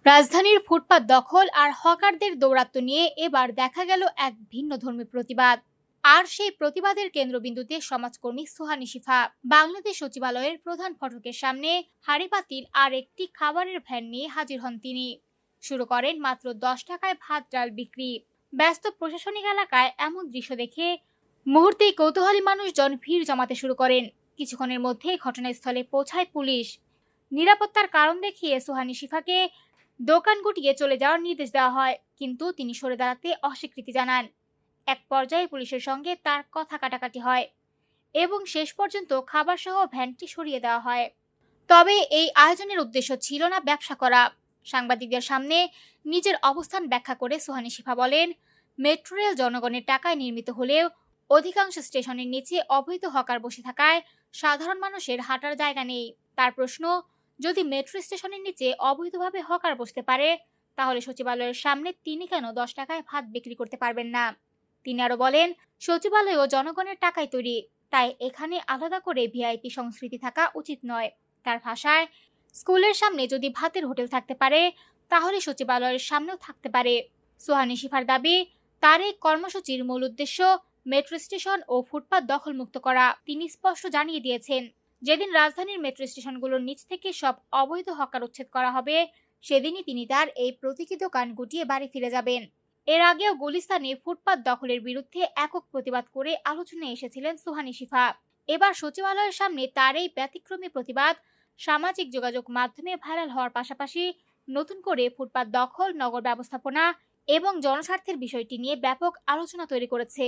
রাজধানীর ফুটপাত দখল আর হকারদের দৌরাত্ম্য নিয়ে এবার দেখা গেল এক ভিন্নধর্মী প্রতিবাদ। আর সেই প্রতিবাদের কেন্দ্রবিন্দুতে সমাজকর্মী সুহানী শিফা। বাংলাদেশ সচিবালয়ের প্রধান ফটকের সামনে হাঁড়ি পাতিল আর একটি খাবারের ভ্যান নিয়ে হাজির হন তিনি। শুরু করেন মাত্র 10 টাকায় ভাত ডাল বিক্রি। ব্যস্ত প্রশাসনিক এলাকায় এমন দৃশ্য দেখে মুহূর্তেই কৌতূহলী মানুষজন ভিড় জমাতে শুরু করেন। কিছুক্ষণের মধ্যেই ঘটনাস্থলে পৌঁছায় পুলিশ। নিরাপত্তার কারণ দেখিয়ে সুহানী শিফাকে দোকান গুটিয়ে চলে যাওয়ার নির্দেশ দেওয়া হয়, কিন্তু তিনি সরে দাঁড়াতে অস্বীকৃতি জানান। এক পর্যায়ে পুলিশের সঙ্গে তার কথা কাটাকাটি হয় এবং শেষ পর্যন্ত খাবার সহ ভ্যানটি সরিয়ে দেওয়া হয়। তবে এই আয়োজনের উদ্দেশ্য ছিল না ব্যবসা করা। সাংবাদিকদের সামনে নিজের অবস্থান ব্যাখ্যা করে সুহানী শিফা বলেন, মেট্রো রেল জনগণের টাকায় নির্মিত হলেও অধিকাংশ স্টেশনের নিচে অবৈধ হকার বসে থাকায় সাধারণ মানুষের হাঁটার জায়গা নেই। তার প্রশ্ন, যদি মেট্রো স্টেশনের নিচে অবৈধভাবে হকার বসতে পারে, তাহলে সচিবালয়ের সামনে তিনি কেন 10 টাকায় ভাত বিক্রি করতে পারবেন না? তিনি আরো বলেন, সচিবালয়ও জনগণের টাকায় তৈরি, তাই এখানে আলাদা করে ভিআইপি সংস্কৃতি থাকা উচিত নয়। তার ভাষায়, স্কুলের সামনে যদি ভাতের হোটেল থাকতে পারে, তাহলে সচিবালয়ের সামনেও থাকতে পারে। সুহানী শিফার দাবি, তার এই কর্মসূচির মূল উদ্দেশ্য মেট্রো স্টেশন ও ফুটপাত দখলমুক্ত করা। তিনি স্পষ্ট জানিয়ে দিয়েছেন, যেদিন রাজধানীর মেট্রো স্টেশনগুলোর নিচ থেকে সব অবৈধ হকার উচ্ছেদ করা হবে, সেদিনই তিনি তার এই প্রতীকী দোকান গুটিয়ে বাড়ি ফিরে যাবেন। এর আগেও গুলিস্তানে ফুটপাত দখলের বিরুদ্ধে একক প্রতিবাদ করে আলোচনায় এসেছিলেন সুহানী শিফা। এবার সচিবালয়ের সামনে তার এই ব্যতিক্রমী প্রতিবাদ সামাজিক যোগাযোগ মাধ্যমে ভাইরাল হওয়ার পাশাপাশি নতুন করে ফুটপাত দখল, নগর ব্যবস্থাপনা এবং জনস্বার্থের বিষয়টি নিয়ে ব্যাপক আলোচনা তৈরি করেছে।